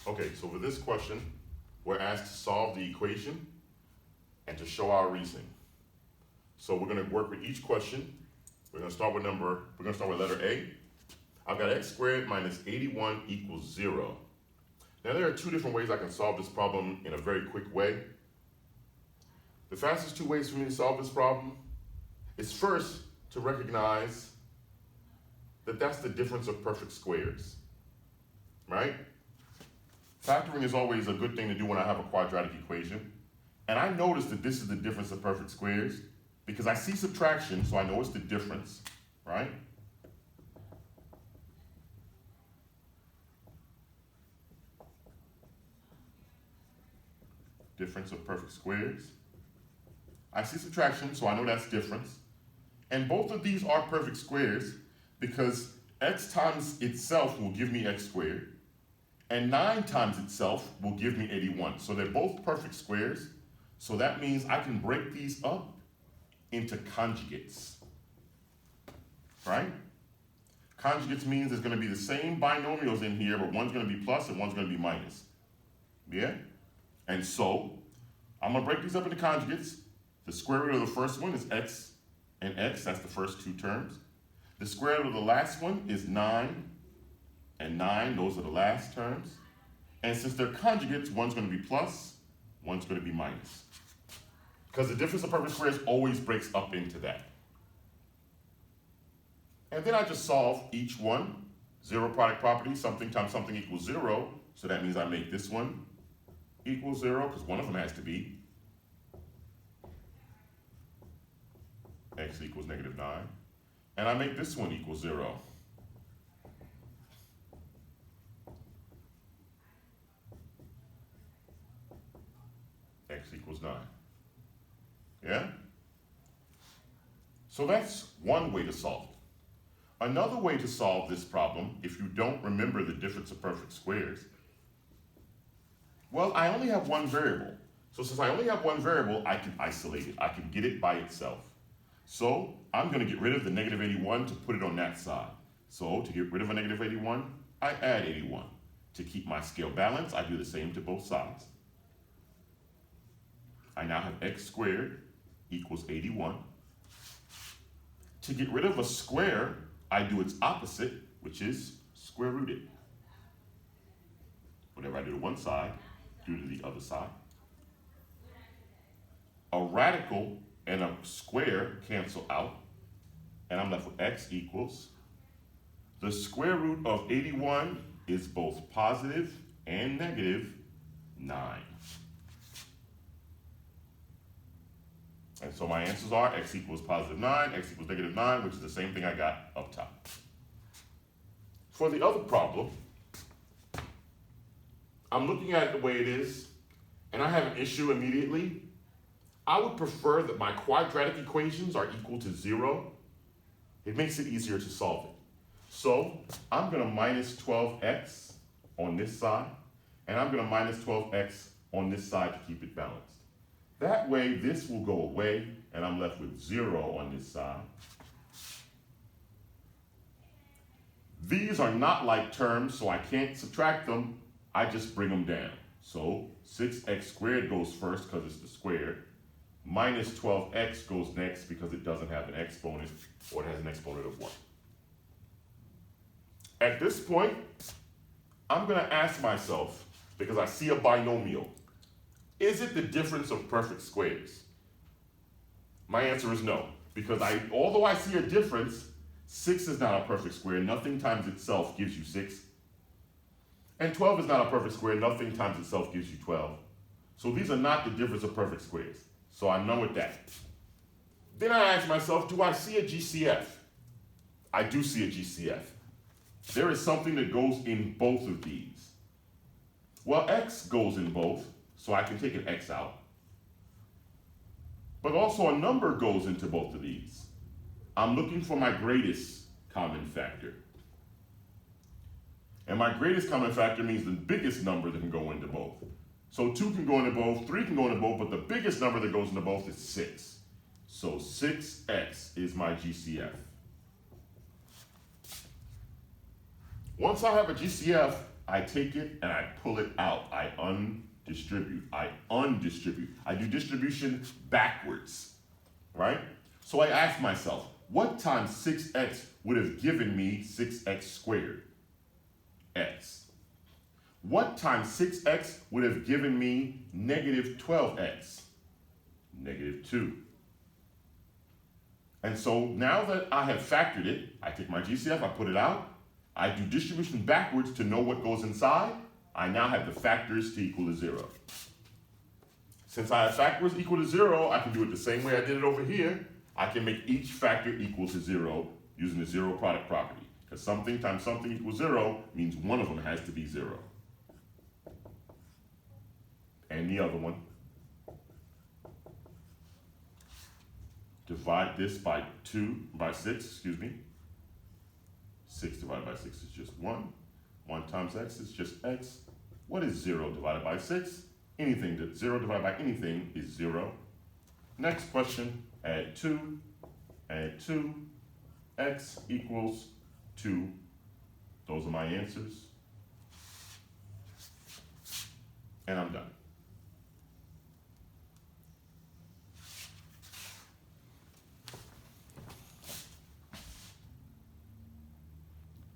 Okay, so for this question, we're asked to solve the equation and to show our reasoning. So we're going to work with each question. We're going to start with letter A. I've got x squared minus 81 equals 0. Now there are two different ways I can solve this problem in a very quick way. The fastest two ways for me to solve this problem is first to recognize that that's the difference of perfect squares, right? Factoring is always a good thing to do when I have a quadratic equation. And I notice that this is the difference of perfect squares because I see subtraction, so I know it's the difference, right? Difference of perfect squares. I see subtraction, so I know that's difference. And both of these are perfect squares because x times itself will give me x squared, and 9 times itself will give me 81. So they're both perfect squares. So that means I can break these up into conjugates, right? Conjugates means there's going to be the same binomials in here, but one's going to be plus and one's going to be minus. Yeah? And so I'm going to break these up into conjugates. The square root of the first one is x and x. That's the first two terms. The square root of the last one is 9 and 9. Those are the last terms. And since they're conjugates, one's going to be plus, one's going to be minus. Because the difference of perfect squares always breaks up into that. And then I just solve each one. Zero product property, something times something equals 0. So that means I make this one equal 0, because one of them has to be. X equals negative 9. And I make this one equal 0. X equals 9. Yeah? So that's one way to solve it. Another way to solve this problem, if you don't remember the difference of perfect squares, well, I only have one variable. So since I only have one variable, I can isolate it. I can get it by itself. So I'm going to get rid of the negative 81 to put it on that side. So to get rid of a negative 81, I add 81. To keep my scale balanced, I do the same to both sides. I now have x squared equals 81. To get rid of a square, I do its opposite, which is square root it. Whatever I do to one side, do to the other side. A radical and a square cancel out, and I'm left with x equals. The square root of 81 is both positive and negative 9. And so my answers are x equals positive 9, x equals negative 9, which is the same thing I got up top. For the other problem, I'm looking at it the way it is, and I have an issue immediately. I would prefer that my quadratic equations are equal to 0. It makes it easier to solve it. So I'm going to minus 12x on this side, and I'm going to minus 12x on this side to keep it balanced. That way, this will go away, and I'm left with 0 on this side. These are not like terms, so I can't subtract them. I just bring them down. So 6x squared goes first because it's the square. Minus 12x goes next because it doesn't have an exponent, or it has an exponent of 1. At this point, I'm going to ask myself, because I see a binomial, is it the difference of perfect squares? My answer is no, because although I see a difference, 6 is not a perfect square. Nothing times itself gives you 6. And 12 is not a perfect square. Nothing times itself gives you 12. So these are not the difference of perfect squares. So I'm done with that. Then I ask myself, do I see a GCF? I do see a GCF. There is something that goes in both of these. Well, x goes in both, so I can take an x out. But also a number goes into both of these. I'm looking for my greatest common factor. And my greatest common factor means the biggest number that can go into both. So 2 can go into both, 3 can go into both, but the biggest number that goes into both is 6. So 6x is my GCF. Once I have a GCF, I take it and I pull it out. I undistribute. I undistribute. I do distribution backwards, right? So I ask myself, what times 6x would have given me 6x squared? X. What times 6x would have given me negative 12x? Negative 2. And so now that I have factored it, I take my GCF, I put it out, I do distribution backwards to know what goes inside. I now have the factors to equal to 0. Since I have factors equal to 0, I can do it the same way I did it over here. I can make each factor equal to 0 using the zero product property. Because something times something equals 0 means one of them has to be 0. And the other one. Divide this by 6, 6 divided by 6 is just 1. 1 times x is just x. What is 0 divided by 6? Anything that 0 divided by anything is 0. Next question, add 2, x equals 2. Those are my answers. And I'm done.